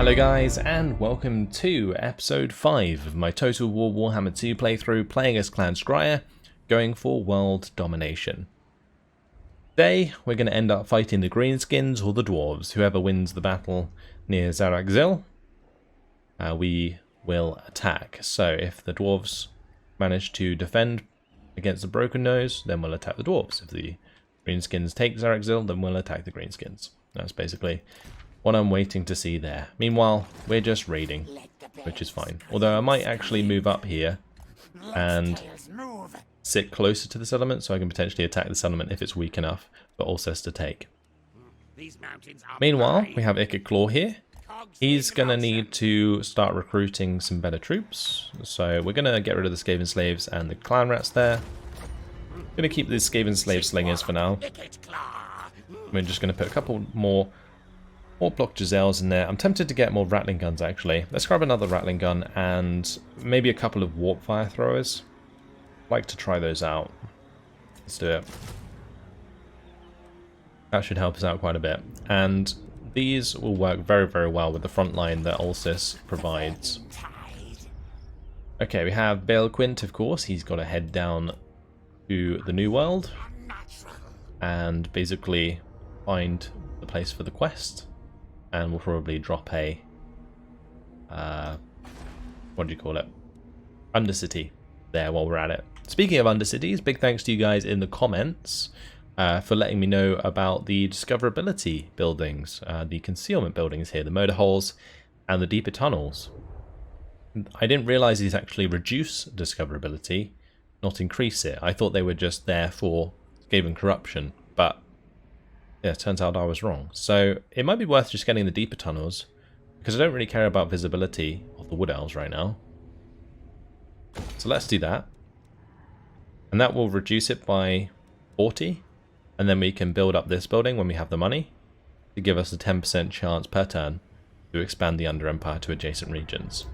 Hello guys, and welcome to episode 5 of my Total War Warhammer 2 playthrough, playing as Clan Skryre, going for world domination. Today we're going to end up fighting the greenskins or the dwarves. Whoever wins the battle near Zarakzil, we will attack. So if the dwarves manage to defend against the Broken Nose, then we'll attack the dwarves. If the greenskins take Zarakzil, then we'll attack the greenskins. That's basically what I'm waiting to see there. Meanwhile, we're just raiding, which is fine. Although I might actually move up here and sit closer to the settlement so I can potentially attack the settlement if it's weak enough for Ulcers to take. Meanwhile, we have Ikit Claw here. He's going to need to start recruiting some better troops. So we're going to get rid of the Skaven Slaves and the Clan Rats there. Going to keep the Skaven Slave Slingers for now. We're just going to put a couple more block Giselles in there. I'm tempted to get more Rattling Guns actually. Let's grab another Rattling Gun and maybe a couple of Warp Fire Throwers. I'd like to try those out. Let's do it. That should help us out quite a bit. And these will work very, very well with the front line that Ulcis provides. Okay, we have Bale Quint, of course. He's got to head down to the New World and basically find the place for the quest. And we'll probably drop a, what do you call it? Undercity there while we're at it. Speaking of Undercities, big thanks to you guys in the comments for letting me know about the discoverability buildings, the concealment buildings here, the motor holes and the deeper tunnels. I didn't realize these actually reduce discoverability, not increase it. I thought they were just there for Skaven corruption, but yeah, it turns out I was wrong. So it might be worth just getting the deeper tunnels, because I don't really care about visibility of the Wood Elves right now. So let's do that. And that will reduce it by 40. And then we can build up this building when we have the money to give us a 10% chance per turn to expand the Under Empire to adjacent regions.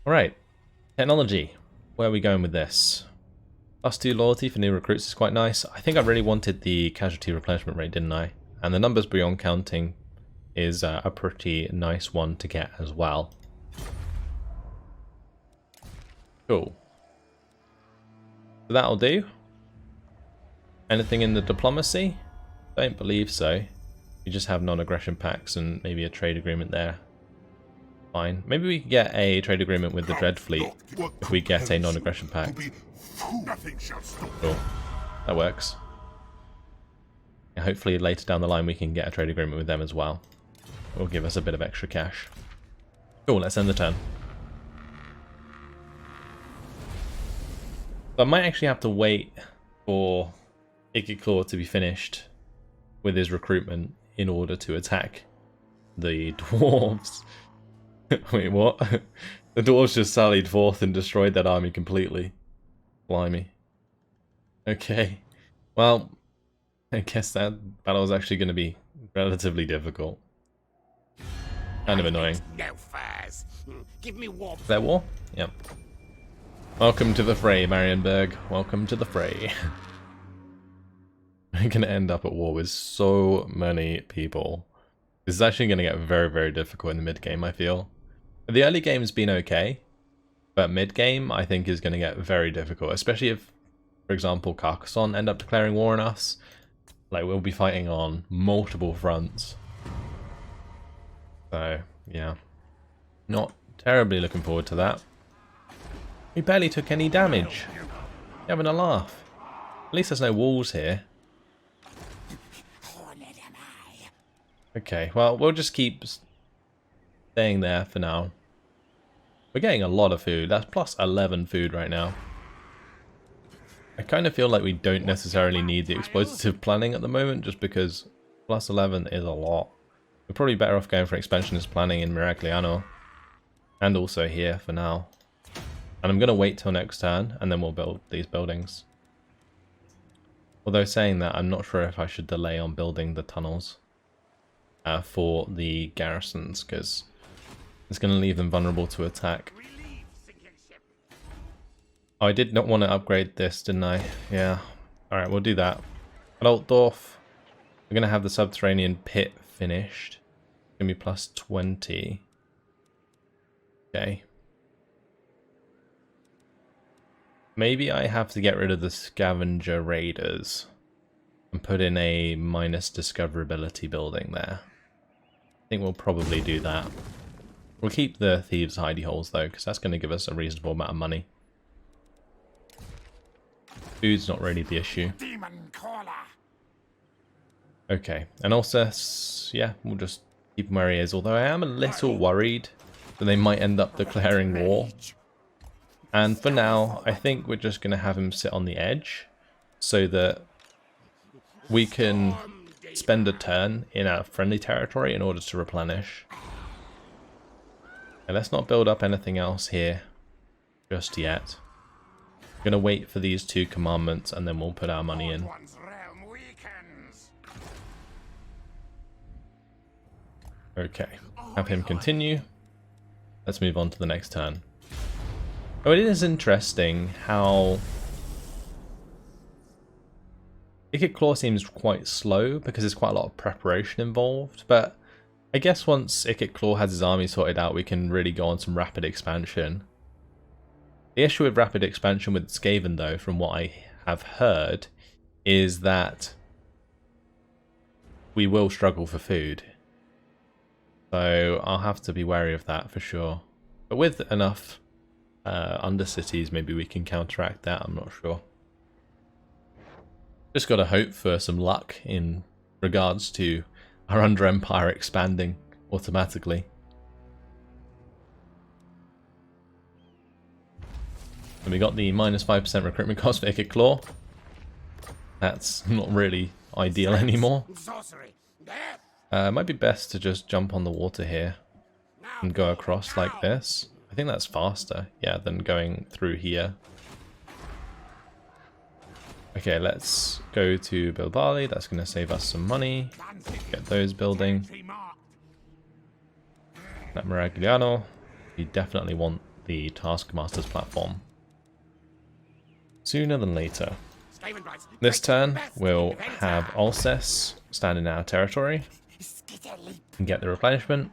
Alright, technology. Where are we going with this? +2 loyalty for new recruits is quite nice. I think I really wanted the casualty replenishment rate, didn't I? And the numbers beyond counting is a pretty nice one to get as well. Cool. So that'll do. Anything in the diplomacy? Don't believe so. You just have non-aggression pacts and maybe a trade agreement there. Fine. Maybe we can get a trade agreement with the Dread Fleet if we get a non-aggression pact. Cool. That works. Yeah, hopefully later down the line we can get a trade agreement with them as well. It will give us a bit of extra cash. Cool, let's end the turn. So I might actually have to wait for Ikit Claw to be finished with his recruitment in order to attack the dwarves. Wait, what? The dwarves just sallied forth and destroyed that army completely. Blimey. Okay. Well, I guess that battle is actually going to be relatively difficult. Kind of annoying. No furs. Give me war. Is there war? Yep. Welcome to the fray, Marienburg. Welcome to the fray. We're going to end up at war with so many people. This is actually going to get very, very difficult in the mid-game, I feel. The early game's been okay, but mid-game I think is going to get very difficult, especially if, for example, Carcassonne end up declaring war on us. Like, we'll be fighting on multiple fronts. So, yeah. Not terribly looking forward to that. We barely took any damage. You're having a laugh. At least there's no walls here. Okay, well, we'll just keep staying there for now. We're getting a lot of food. That's plus 11 food right now. I kind of feel like we don't necessarily need the exploitative planning at the moment, just because plus 11 is a lot. We're probably better off going for expansionist planning in Miragliano. And also here for now. And I'm going to wait till next turn, and then we'll build these buildings. Although saying that, I'm not sure if I should delay on building the tunnels for the garrisons, because it's going to leave them vulnerable to attack. Oh, I did not want to upgrade this, didn't I? Yeah. Alright, we'll do that. At Altdorf, we're going to have the subterranean pit finished. It's going to be plus 20. Okay. Maybe I have to get rid of the scavenger raiders and put in a minus discoverability building there. I think we'll probably do that. We'll keep the thieves' hidey holes though, because that's going to give us a reasonable amount of money. Food's not really the issue. Okay, and also, yeah, we'll just keep him where he is. Although I am a little worried that they might end up declaring war. And for now, I think we're just going to have him sit on the edge so that we can spend a turn in our friendly territory in order to replenish. And let's not build up anything else here just yet. We're going to wait for these 2 commandments and then we'll put our money in. Okay, have him continue. Let's move on to the next turn. Oh, it is interesting how Ikit Claw seems quite slow because there's quite a lot of preparation involved, but I guess once Ikit Claw has his army sorted out, we can really go on some rapid expansion. The issue with rapid expansion with Skaven, though, from what I have heard, is that we will struggle for food. So I'll have to be wary of that for sure. But with enough undercities, maybe we can counteract that, I'm not sure. Just gotta hope for some luck in regards to our Under Empire expanding automatically. And we got the minus 5% recruitment cost for Ikit Claw. That's not really ideal anymore. It might be best to just jump on the water here and go across like this. I think that's faster, yeah, than going through here. Okay, let's go to Bilbali. That's going to save us some money. Get those building. At Maragliano, we definitely want the Taskmaster's platform. Sooner than later. This turn, we'll have Alcest stand in our territory and get the replenishment.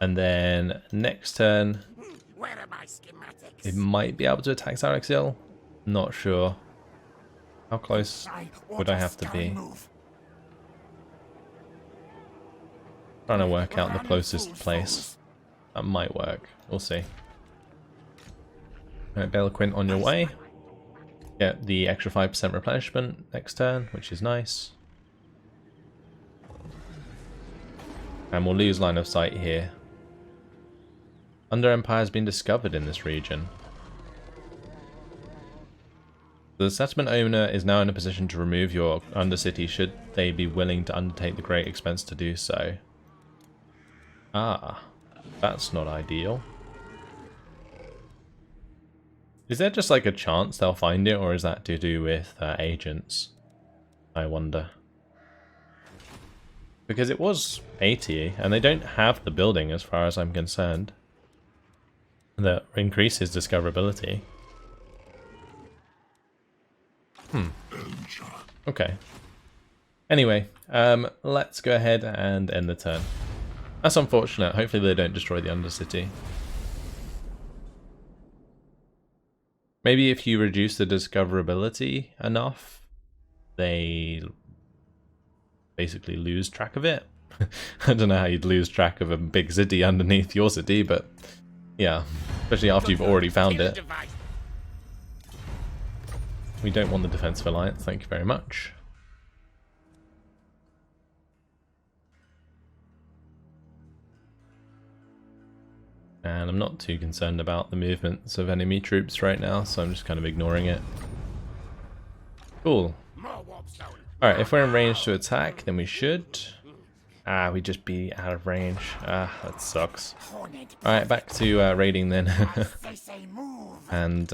And then next turn, it might be able to attack Zarexil. Not sure. How close would I have to be? Trying to work out the closest place. That might work. We'll see. Alright, Balequint on your way. Get the extra 5% replenishment next turn, which is nice. And we'll lose line of sight here. Under Empire has been discovered in this region. The settlement owner is now in a position to remove your undercity should they be willing to undertake the great expense to do so. Ah, that's not ideal. Is there just like a chance they'll find it, or is that to do with agents? I wonder. Because it was 80, and they don't have the building as far as I'm concerned that increases discoverability. Okay. Anyway, let's go ahead and end the turn. That's unfortunate. Hopefully they don't destroy the Undercity. Maybe if you reduce the discoverability enough, they basically lose track of it. I don't know how you'd lose track of a big city underneath your city, but yeah, especially after you've already found it. We don't want the defensive alliance, thank you very much. And I'm not too concerned about the movements of enemy troops right now, so I'm just kind of ignoring it. Cool. Alright, if we're in range to attack, then we should. Ah, we'd just be out of range. Ah, that sucks. Alright, back to raiding then. And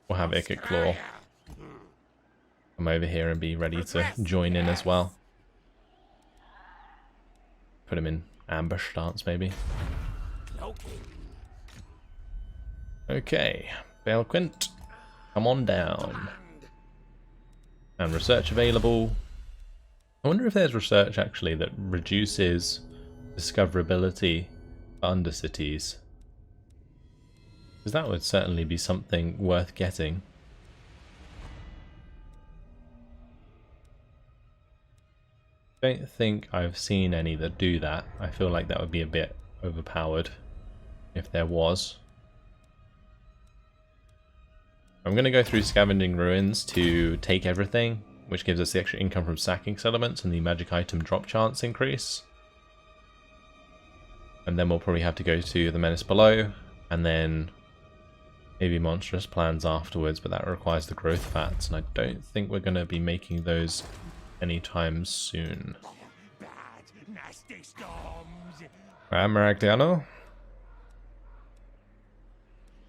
we'll have Ikit Claw come over here and be ready to join in as well. Put him in ambush stance maybe. Okay, Balequint, come on down. And research available. I wonder if there's research actually that reduces discoverability for undercities. Because that would certainly be something worth getting. Don't think I've seen any that do that. I feel like that would be a bit overpowered if there was. I'm going to go through Scavenging Ruins to take everything, which gives us the extra income from sacking settlements and the magic item drop chance increase. And then we'll probably have to go to the Menace Below, and then maybe Monstrous Plans afterwards, but that requires the growth fats, and I don't think we're going to be making those anytime soon. Maragliano?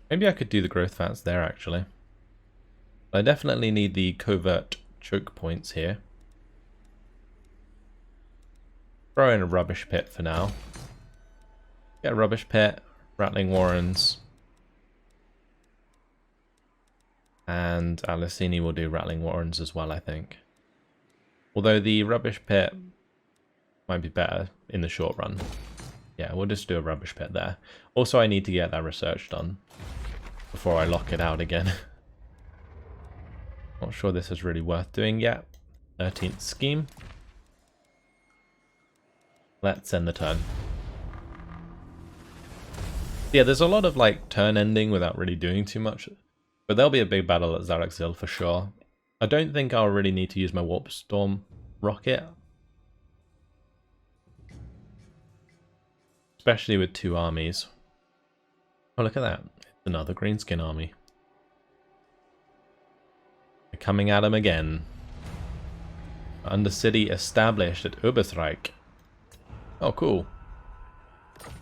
Maybe I could do the growth fats there actually. I definitely need the covert choke points here. Throw in a rubbish pit for now. Get a rubbish pit, rattling warrens. And Alicini will do rattling warrens as well, I think. Although the rubbish pit might be better in the short run. Yeah, we'll just do a rubbish pit there. Also, I need to get that research done before I lock it out again. Not sure this is really worth doing yet. 13th scheme. Let's end the turn. Yeah, there's a lot of like turn ending without really doing too much. But there'll be a big battle at Zaraxil for sure. I don't think I'll really need to use my Warp Storm rocket. Especially with two armies. Oh, look at that. It's another greenskin army. They're coming at him again. Undercity established at Oberreich. Oh, cool.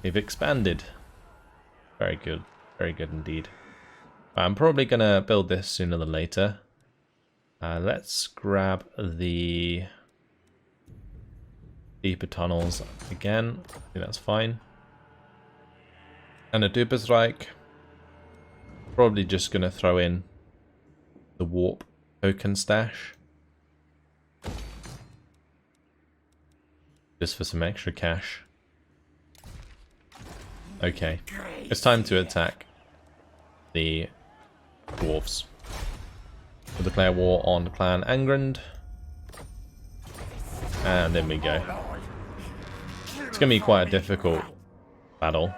They've expanded. Very good. Very good indeed. I'm probably going to build this sooner than later. Let's grab the deeper tunnels again. I think that's fine. And a Oberreich. Probably just going to throw in the warp token stash. Just for some extra cash. Okay. It's time to attack the dwarves. We'll declare war on Clan Angrand. And then we go. It's going to be quite a difficult battle.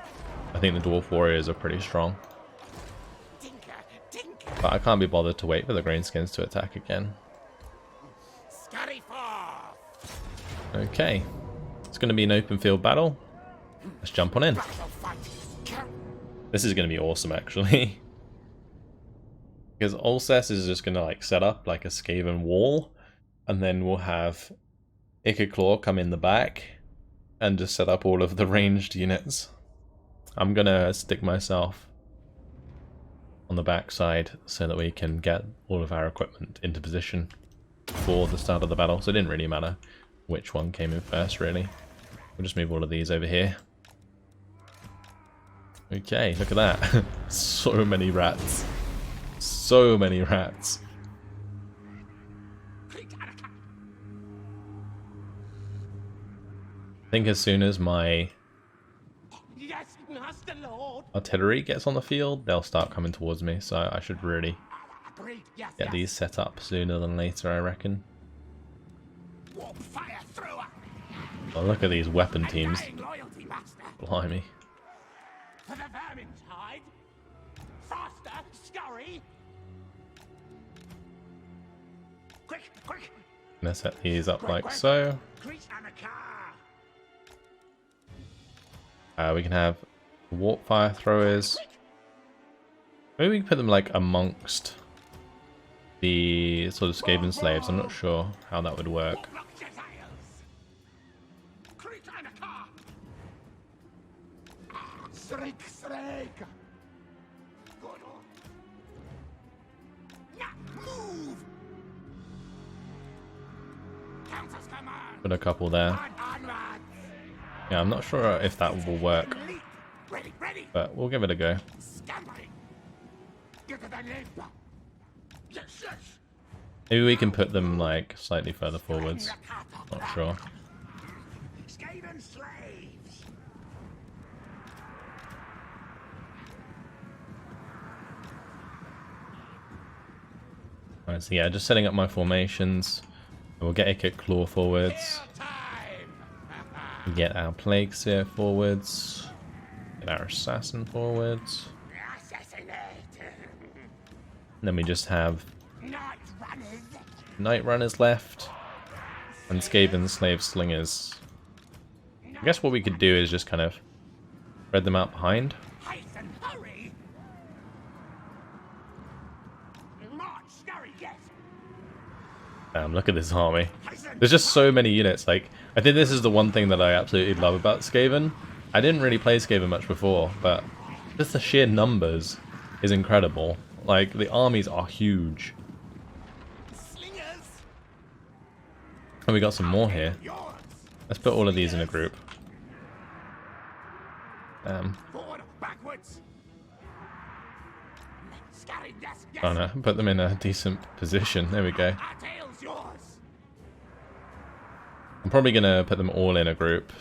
I think the dwarf warriors are pretty strong. But I can't be bothered to wait for the greenskins to attack again. Okay. It's going to be an open field battle. Let's jump on in. This is going to be awesome actually. Because Ulcess is just going to like set up like a Skaven wall. And then we'll have Ikit Claw come in the back. And just set up all of the ranged units. I'm going to stick myself on the back side so that we can get all of our equipment into position for the start of the battle. So it didn't really matter which one came in first really. We'll just move all of these over here. Okay, look at that. So many rats. So many rats. I think as soon as my artillery gets on the field, they'll start coming towards me, so I should really get these set up sooner than later, I reckon. Oh, look at these weapon teams. Blimey. Gonna set these up like so. We can have warp fire throwers. Maybe we can put them like amongst the sort of Skaven slaves. I'm not sure how that would work. Put a couple there. Yeah, I'm not sure if that will work, but we'll give it a go. Maybe we can put them like slightly further forwards. Not sure. Skaven slaves. Alright, so yeah, just setting up my formations. We'll get Ikit Claw forwards. Get our Plague Seer forwards. Get our Assassin forwards. And then we just have Night Runners left. And Skaven Slave Slingers. I guess what we could do is just kind of spread them out behind. Look at this army. There's just so many units. Like, I think this is the one thing that I absolutely love about Skaven. I didn't really play Skaven much before, but just the sheer numbers is incredible. Like, the armies are huge. And we got some more here. Let's put all of these in a group. Oh no, put them in a decent position. There we go. I'm probably going to put them all in a group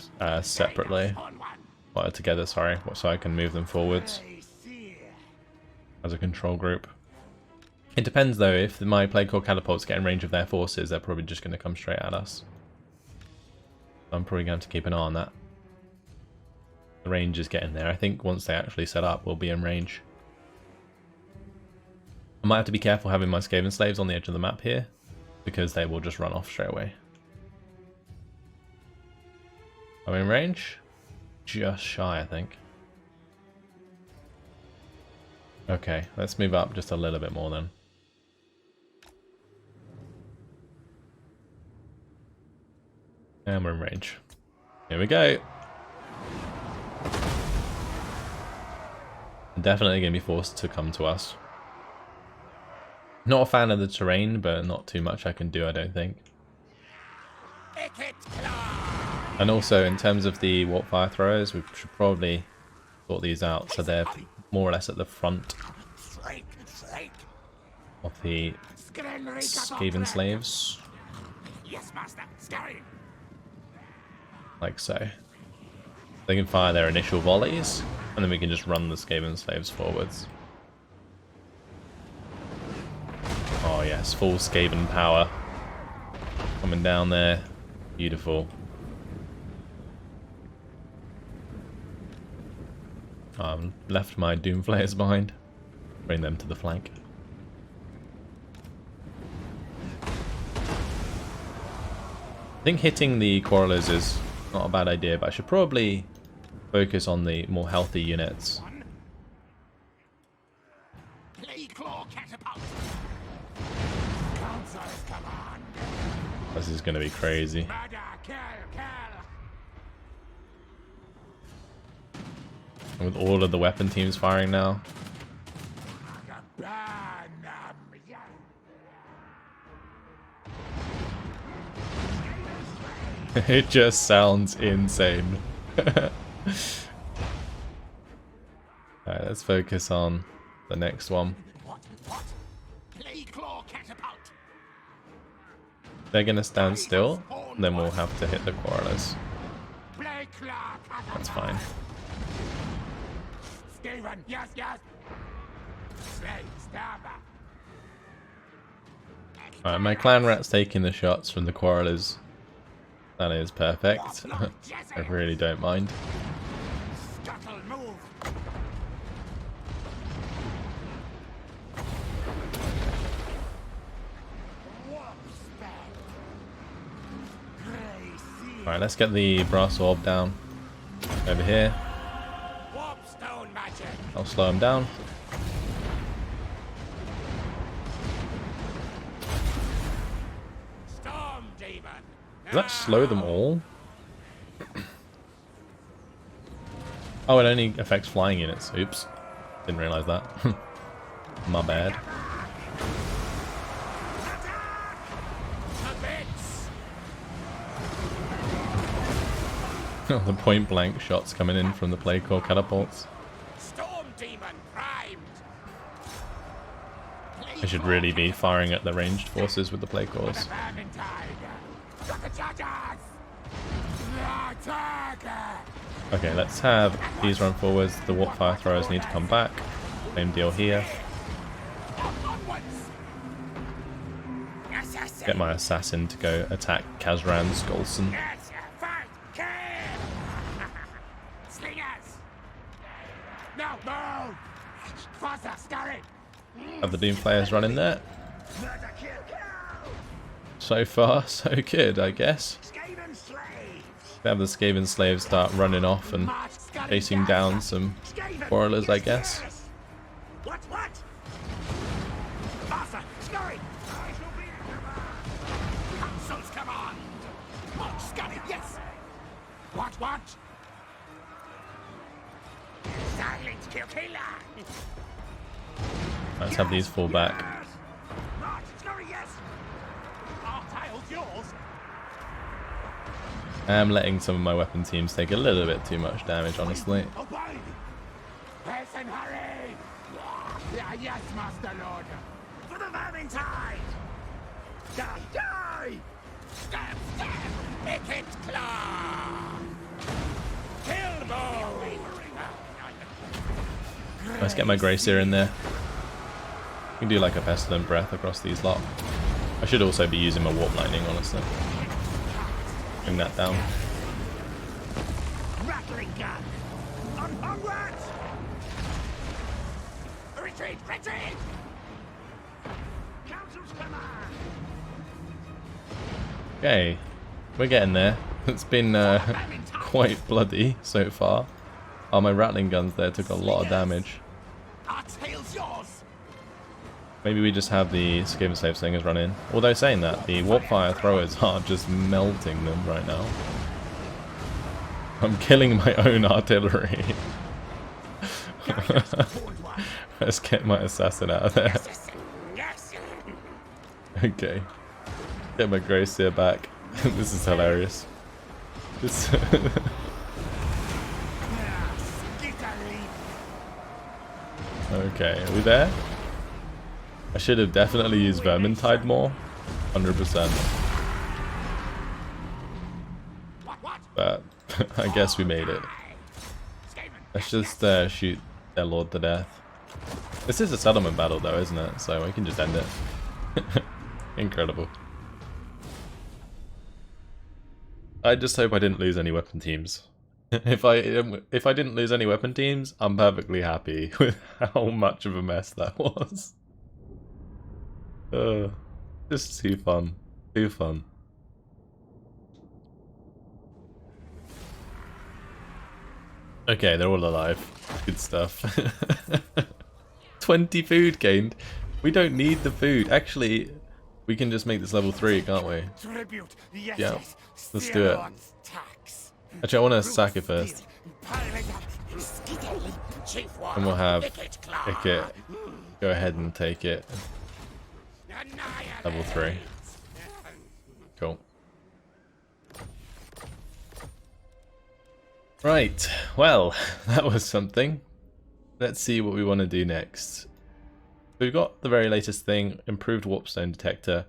separately. Well, together, sorry, so I can move them forwards as a control group. It depends though, if my Plague Core catapults get in range of their forces, they're probably just going to come straight at us. So I'm probably going to keep an eye on that. The range is getting there. I think once they actually set up, we'll be in range. I might have to be careful having my Skaven slaves on the edge of the map here, because they will just run off straight away. Are we in range? Just shy, I think. Okay, let's move up just a little bit more then. And we're in range. Here we go. Definitely going to be forced to come to us. Not a fan of the terrain, but not too much I can do, I don't think. Ikit Claw. And also, in terms of the warp fire throwers, we should probably sort these out so they're more or less at the front of the Skaven slaves. Yes, master. Skryre. Like so. They can fire their initial volleys, and then we can just run the Skaven slaves forwards. Oh yes, full Skaven power. Coming down there. Beautiful. Left my Doom Flayers behind. Bring them to the flank. I think hitting the Quarrelers is not a bad idea, but I should probably focus on the more healthy units. This is going to be crazy. And with all of the weapon teams firing now. It just sounds insane. Alright, let's focus on the next one. They're gonna stand still, then we'll have to hit the Quarrelers. That's fine. Yes, yes. Alright, my clan rat's taking the shots from the Quarrelers. That is perfect. I really don't mind. Alright, let's get the brass orb down. Over here. I'll slow him down. Does that slow them all? Oh, it only affects flying units. Oops. Didn't realize that. My bad. Oh, the point blank shots coming in from the Plague Core catapults. Storm demon primed. I should really be firing at the ranged forces with the plague claws. Okay, let's have these run forwards. The warp fire throwers need to come back. Same deal here. Get my assassin to go attack Kazran Skolson. Have the Doom players run in there. So far, so good, I guess. Have the Skaven slaves start running off and chasing down some quarrelers, I guess. What? Master, Skryre! Council's command! March, Skryre, yes! What? Silence, kill killer! Let's have these fall back. March, Skryre, yes! Our tile's yours! I am letting some of my weapon teams take a little bit too much damage, honestly. Obey! Hasten, hurry! Yes, Master Lord! For the Vermintide! Die! Stab! Ikit Claw! Kill bow! Let's get my Gracier in there. We can do like a Pestilent Breath across these lot. I should also be using my Warp Lightning, honestly. Bring that down. Rattling gun! Onwards! Retreat! Council's command! Okay, we're getting there. It's been quite bloody so far. Oh, my Rattling guns there took a lot of damage. Our tail's yours! Maybe we just have the Skaven Slave Slingers run in. Although saying that, the Warp Fire throwers are just melting them right now. I'm killing my own artillery. Let's get my assassin out of there. Okay. Get my Gracier back. This is hilarious. This Okay, are we there? I should have definitely used Vermintide more. 100%. But I guess we made it. Let's just shoot their lord to death. This is a settlement battle though, isn't it? So we can just end it. Incredible. I just hope I didn't lose any weapon teams. If I didn't lose any weapon teams, I'm perfectly happy with how much of a mess that was. Just too fun. Too fun. Okay, they're all alive. Good stuff. 20 food gained. We don't need the food. Actually, we can just make this level 3, can't we? Tribute. Yes, Yeah. yes. Let's do it. Actually, I want to sack it first. And we'll have Ikit go ahead and take it. Level 3. Cool. Right, well, that was something. Let's see what we want to do next. We've got the very latest thing, improved warpstone detector.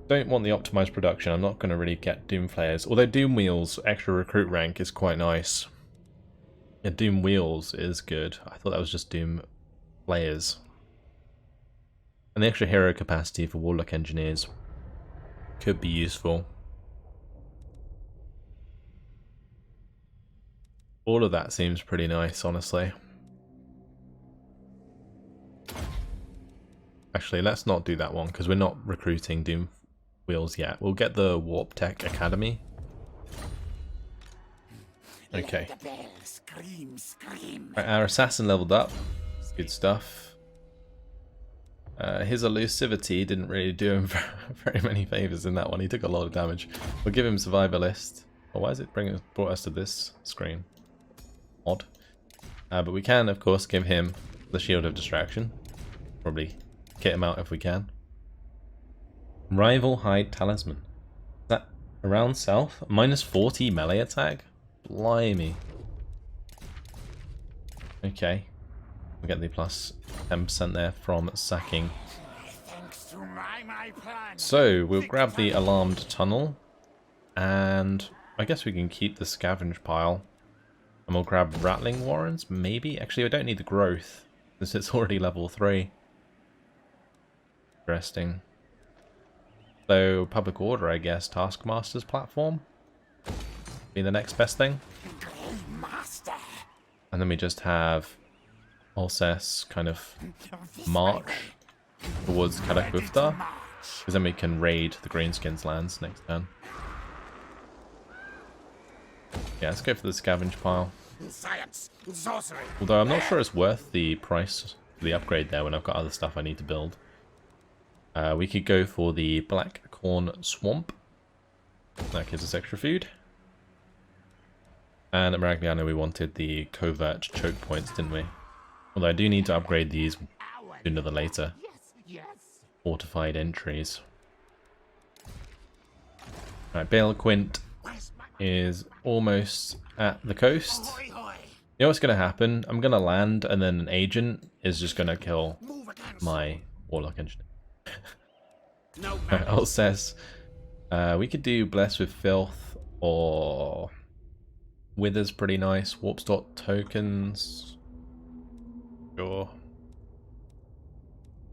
Don't want the optimized production. I'm not going to really get Doom players. Although Doom Wheels extra recruit rank is quite nice. Yeah, Doom Wheels is good. I thought that was just Doom players. And the extra hero capacity for Warlock engineers could be useful. All of that seems pretty nice, honestly. Actually, let's not do that one because we're not recruiting Doom Wheels yet. We'll get the Warp Tech Academy. Okay. Right, our assassin leveled up. Good stuff. His elusivity didn't really do him very many favors in that one. He took a lot of damage. We'll give him Survivalist. Oh, why is it brought us to this screen? Odd. But we can, of course, give him the Shield of Distraction. Probably kit him out if we can. Rival Hide Talisman. Is that around south? Minus 40 melee attack? Blimey. Okay. We get the plus 10% there from sacking. Thanks to my plan. So we'll grab the alarmed tunnel, and I guess we can keep the scavenge pile. And we'll grab rattling warrens, maybe? Actually, I don't need the growth, since it's already level 3. Interesting. So, public order, I guess, Taskmaster's platform? Be the next best thing. Master. And then we just have Alcest kind of march towards Kalakufta, because then we can raid the Greenskins lands next turn. Yeah, let's go for the scavenge pile. Science, sorcery. Although I'm not sure it's worth the price for the upgrade there when I've got other stuff I need to build. We could go for the Black Corn Swamp. That gives us extra food. And at Maragliano we wanted the covert choke points, didn't we? Although I do need to upgrade these sooner than later. Yes. Fortified entries. Right, Bale Quint is almost at the coast. Hoy, hoy. You know what's going to happen? I'm going to land and then an agent is just going to kill Move against. my Warlock Engineer. No Alcest. We could do Bless with Filth or Wither's pretty nice. Warpstot tokens. Sure.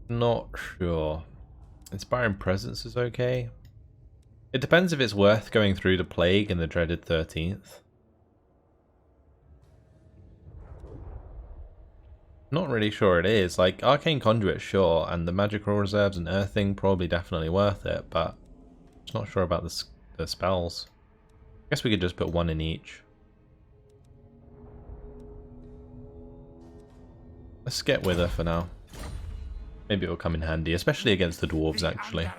Not sure. Inspiring Presence is okay. It depends if it's worth going through the Plague and the dreaded 13th. Not really sure it is. Like, Arcane Conduit, sure, and the Magical Reserves and Earthing, probably definitely worth it, but I'm just not sure about the spells. I guess we could just put one in each. Let's get Wither for now. Maybe it will come in handy, especially against the Dwarves, actually.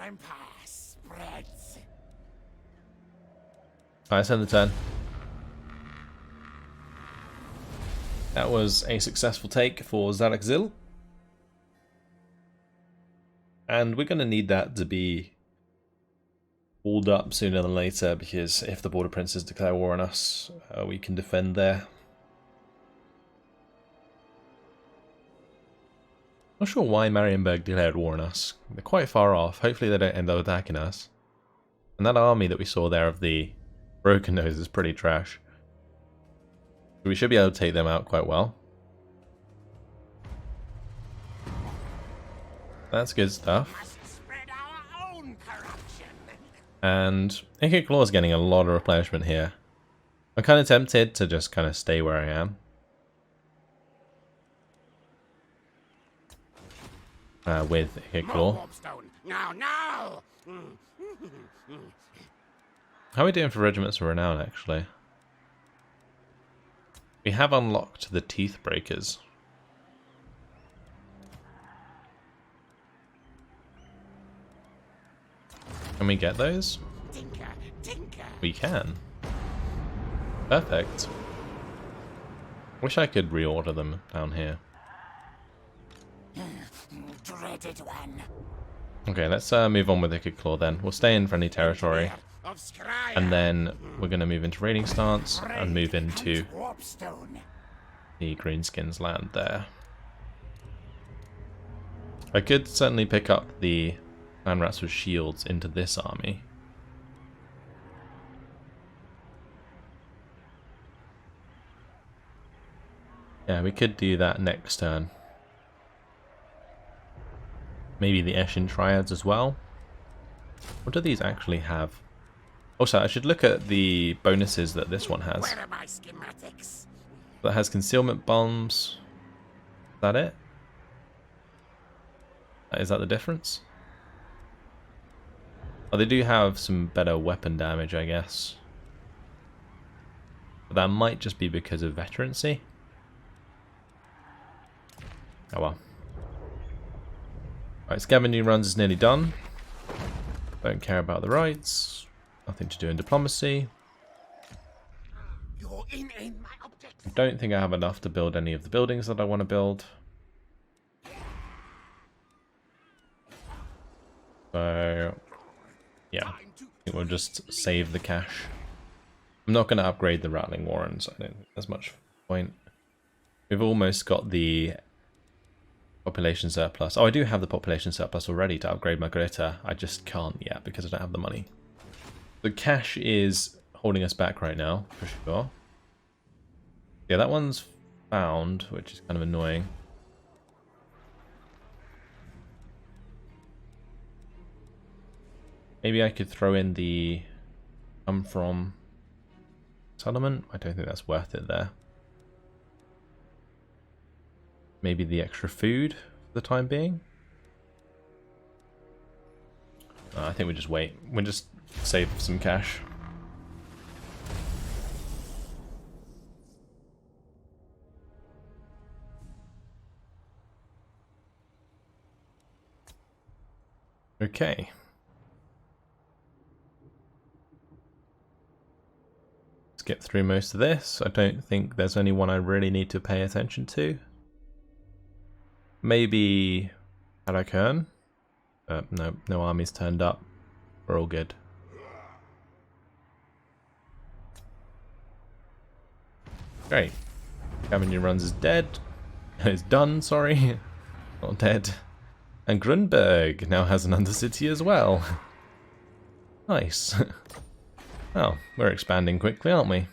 Alright, let's end the turn. That was a successful take for Zaraxil. And we're going to need that to be walled up sooner than later, because if the Border Princes declare war on us, we can defend there. Not sure why Marienburg declared war on us. They're quite far off. Hopefully they don't end up attacking us. And that army that we saw there of the Broken Nose is pretty trash. We should be able to take them out quite well. That's good stuff. And Ikit Claw is getting a lot of replenishment here. I'm kind of tempted to just kind of stay where I am. With Ikit Claw. How are we doing for Regiments of Renown, actually? We have unlocked the Teeth Breakers. Can we get those? We can. Perfect. Wish I could reorder them down here. Dreaded one. Okay, let's move on with Ikit Claw then. We'll stay in friendly territory. And then we're going to move into raiding stance and move into the Greenskins land there. I could certainly pick up the Clan Rats with shields into this army. Yeah, we could do that next turn. Maybe the Eshin Triads as well. What do these actually have? Also, I should look at the bonuses that this one has. Where are my schematics? That has concealment bombs. Is that it? Is that the difference? Oh, they do have some better weapon damage, I guess. But that might just be because of veterancy. Oh well. Right, scavenging runs is nearly done. Don't care about the rights. Nothing to do in diplomacy. You're in my object. I don't think I have enough to build any of the buildings that I want to build. So, yeah. I think we'll just save the cash. I'm not going to upgrade the Rattling Warrens. I don't think there's much point. We've almost got the Population surplus. Oh, I do have the population surplus already to upgrade my Greta. I just can't yet because I don't have the money. The cash is holding us back right now, for sure. Yeah, that one's found, which is kind of annoying. Maybe I could throw in the come from settlement. I don't think that's worth it there. Maybe the extra food for the time being. I think we just wait. We'll just save some cash. Okay. Let's get through most of this. I don't think there's anyone I really need to pay attention to. Maybe Harakern. No, no armies turned up. We're all good. Great. Scavenger Runs is dead. It's done, sorry. Not dead. And Grunberg now has an Undercity as well. Nice. Oh, we're expanding quickly, aren't we?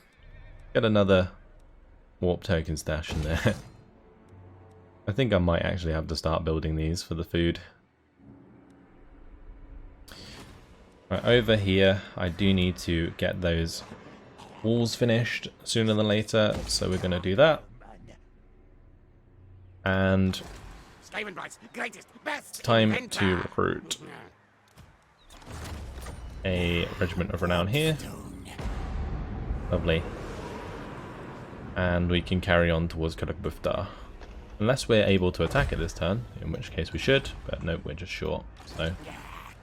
Get another warp token stash in there. I think I might actually have to start building these for the food. Right, over here, I do need to get those walls finished sooner than later, so we're going to do that. And time to recruit a regiment of renown here. Lovely. And we can carry on towards Karakbuftar. Unless we're able to attack it this turn, in which case we should, but nope, we're just short. So,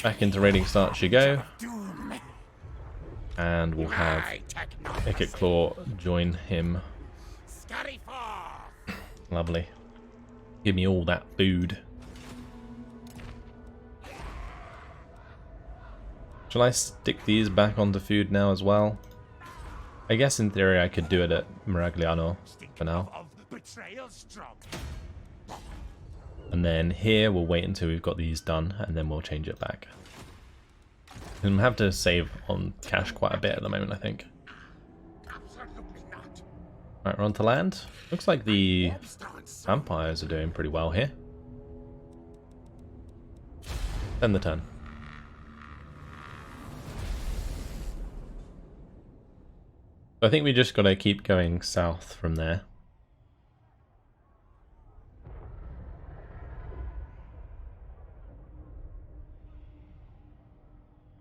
back into raiding start you go. And we'll have Ikit Claw join him. Lovely. Give me all that food. Shall I stick these back onto food now as well? I guess in theory I could do it at Miragliano for now. And then here we'll wait until we've got these done and then we'll change it back. And we'll have to save on cash quite a bit at the moment, I think. Right, we're on to land. Looks like the vampires are doing pretty well here. End the turn. I think we just got to keep going south from there.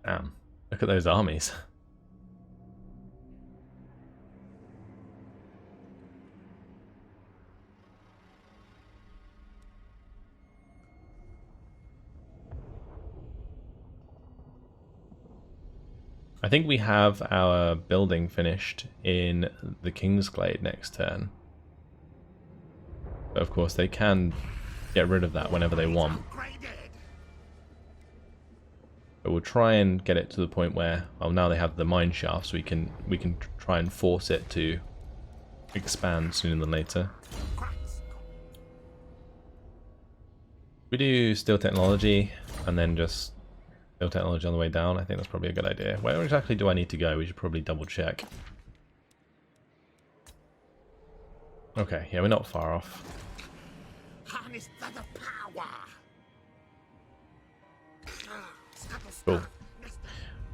Damn, look at those armies. I think we have our building finished in the Kingsglade next turn. But of course they can get rid of that whenever they want. But we'll try and get it to the point where, well, now they have the mine shafts, we can try and force it to expand sooner than later. We do steel technology and then just steel technology on the way down. I think that's probably a good idea. Where exactly do I need to go? We should probably double check. Okay, yeah, we're not far off. Cool.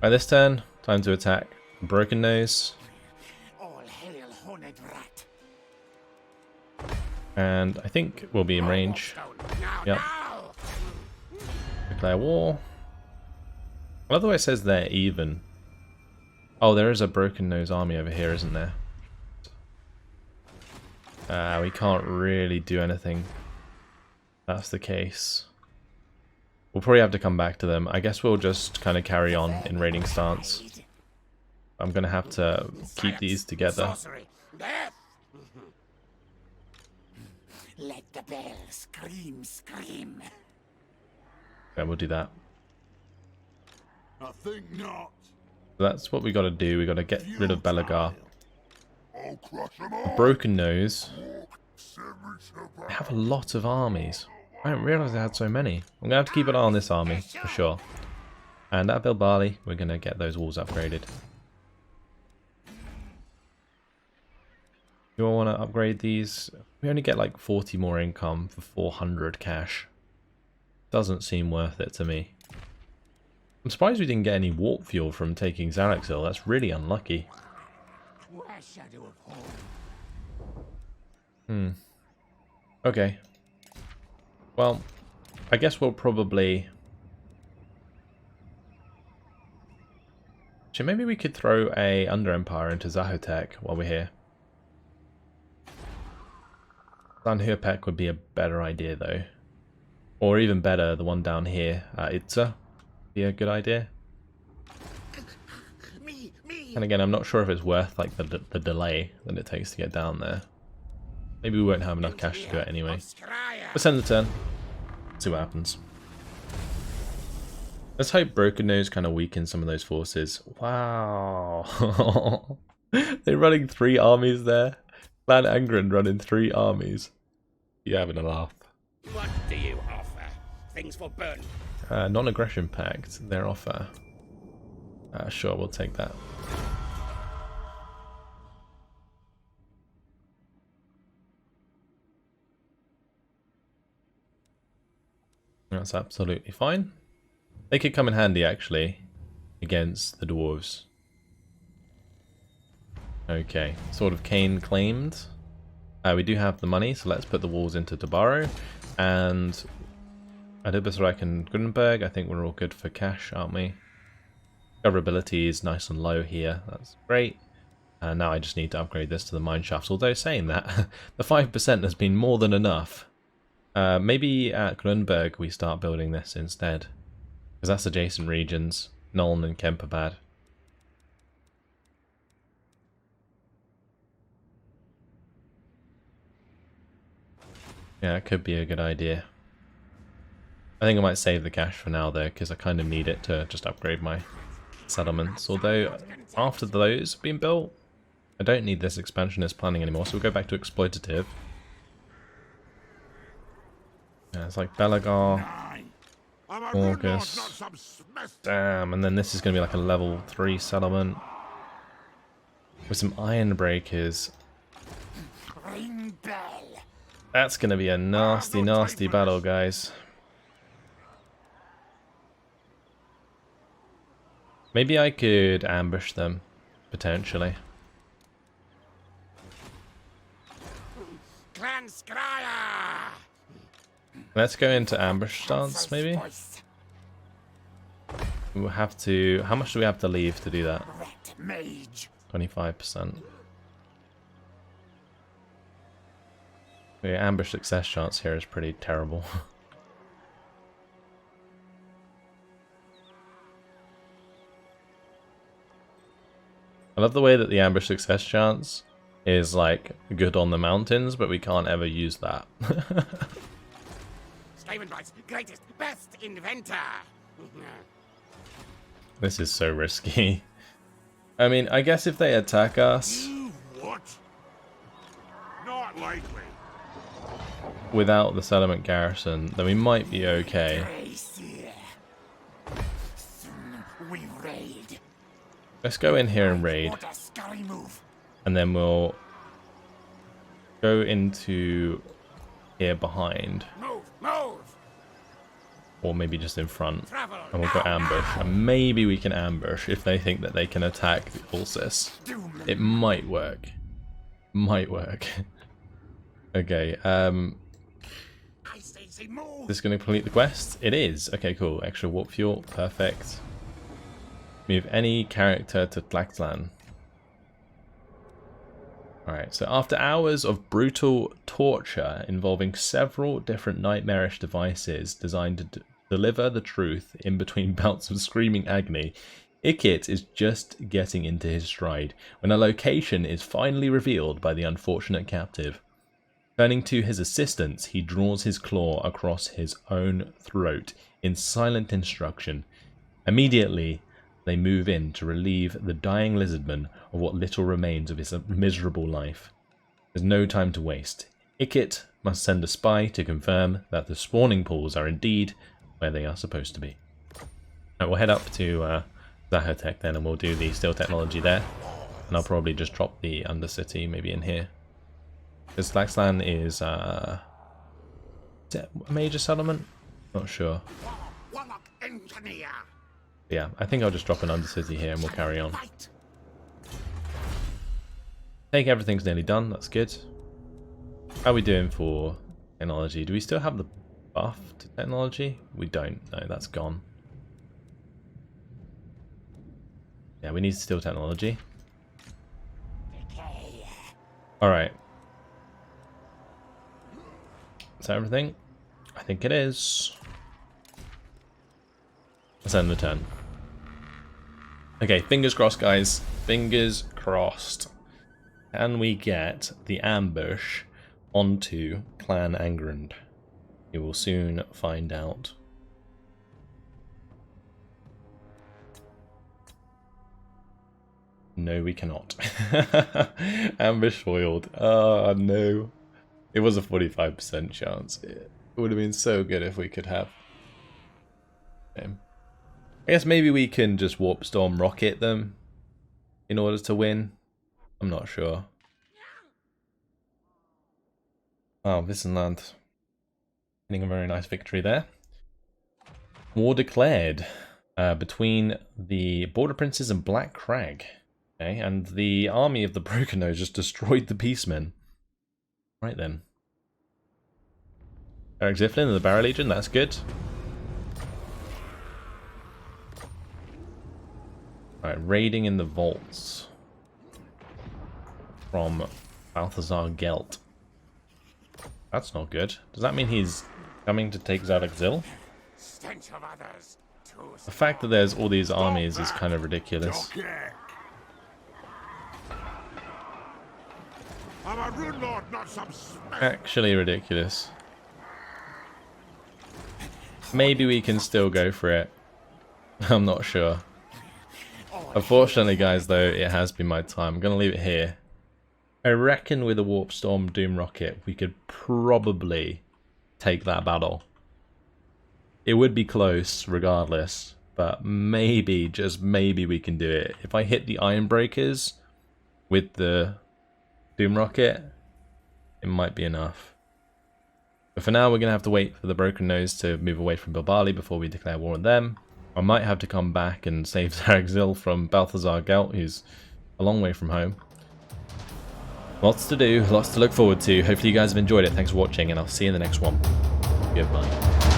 Right, this turn, time to attack Broken Nose. And I think we'll be in range. Yep. Declare war. I love the way it says they're even. Oh, there is a Broken Nose army over here, isn't there? We can't really do anything. That's the case. We'll probably have to come back to them. I guess we'll just kind of carry on in raiding stance. I'm going to have to keep these together. Let the bell scream, scream. Okay, we'll do that. I think not. So that's what we got to do. We got to get rid of Belagar. Broken Nose. They have a lot of armies. I didn't realise I had so many. I'm going to have to keep an eye on this army, for sure. And at Bilbali, we're going to get those walls upgraded. Do I want to upgrade these? We only get like 40 more income for 400 cash. Doesn't seem worth it to me. I'm surprised we didn't get any warp fuel from taking Xanaxil. That's really unlucky. Okay. Well, I guess we'll probably... Actually, maybe we could throw a Under Empire into Zahotech while we're here. Sanhurpek would be a better idea, though. Or even better, the one down here, Itza, be a good idea. And again, I'm not sure if it's worth like the delay that it takes to get down there. Maybe we won't have enough cash to do it anyway. Let's end the turn. See what happens. Let's hope Broken Nose kind of weakens some of those forces. Wow. They're running 3 armies there. Clan Angren running 3 armies. You're having a laugh. What do you offer? Things for burn. Non-aggression pact, their offer. Sure, we'll take that. That's absolutely fine. They could come in handy, actually, against the dwarves. Okay, Sword of Cain claimed. We do have the money, so let's put the walls into Tabaro. And Adibasrak and Gutenberg, I think we're all good for cash, aren't we? Discoverability is nice and low here, that's great. And now I just need to upgrade this to the mine shafts, although saying that, the 5% has been more than enough. Maybe at Grunberg we start building this instead. Because that's adjacent regions. Nuln and Kemp are bad. Yeah, it could be a good idea. I think I might save the cash for now though, because I kind of need it to just upgrade my settlements. Although, after those have been built, I don't need this expansionist planning anymore, so we'll go back to exploitative. Yeah, it's like Belagar, August, damn, and then this is going to be like a level 3 settlement with some iron breakers. That's going to be a nasty, nasty battle, guys. Maybe I could ambush them, potentially. Clan Skryre! Let's go into ambush stance, maybe? We'll have to... How much do we have to leave to do that? 25%. The ambush success chance here is pretty terrible. I love the way that the ambush success chance is like good on the mountains, but we can't ever use that. Skavenbright's greatest, best inventor. This is so risky. I mean, I guess if they attack us What? Not likely. without the settlement garrison, then we might be okay. We raid. Let's go in here and raid, What a scurry move. and then we'll go into here behind, Move, move! or maybe just in front, Travel and we'll go ambush. And maybe we can ambush if they think that they can attack the Ulcis. It might work. Might work. Okay, I say move! is this going to complete the quest? It is. Okay, cool. Extra warp fuel. Perfect. Move any character to Tlaxlan. Alright, so after hours of brutal torture involving several different nightmarish devices designed to deliver the truth in between bouts of screaming agony, Ikit is just getting into his stride when a location is finally revealed by the unfortunate captive. Turning to his assistants, he draws his claw across his own throat in silent instruction. Immediately, they move in to relieve the dying lizardman of what little remains of his miserable life. There's no time to waste. Ikit must send a spy to confirm that the spawning pools are indeed where they are supposed to be. Right, we'll head up to Zahotek then, and we'll do the steel technology there. And I'll probably just drop the Undercity maybe in here. Because Slaxland is a major settlement? Not sure. Yeah, I think I'll just drop an Undercity here and we'll carry on. I think everything's nearly done, that's good. How are we doing for technology? Do we still have the buff to technology? We don't, no, that's gone. Yeah, we need steel technology. Alright. Is that everything? I think it is. Let's end the turn. Okay, fingers crossed, guys. Fingers crossed. Can we get the ambush onto Clan Angrand? We will soon find out. No, we cannot. Ambush foiled. Oh, no. It was a 45% chance. It would have been so good if we could have. I guess maybe we can just Warp Storm rocket them in order to win. I'm not sure. Oh, Wissenland getting a very nice victory there. War declared between the Border Princes and Black Crag. Okay, and the army of the Broken Nose just destroyed the Peacemen. Right then. Eric Ziflin and the Barra Legion, that's good. Alright, raiding in the vaults. From Balthazar Gelt. That's not good. Does that mean he's coming to take Zalakzil? The fact that there's all these armies is kind of ridiculous. Actually ridiculous. Maybe we can still go for it. I'm not sure. Unfortunately, guys, though, it has been my time. I'm going to leave it here. I reckon with a Warp Storm Doom Rocket, we could probably take that battle. It would be close, regardless. But maybe, just maybe, we can do it. If I hit the Iron Breakers with the Doom Rocket, it might be enough. But for now, we're going to have to wait for the Broken Nose to move away from Bilbali before we declare war on them. I might have to come back and save Zalakzil from Balthazar Gelt, who's a long way from home. Lots to do, lots to look forward to. Hopefully you guys have enjoyed it. Thanks for watching, and I'll see you in the next one. Goodbye.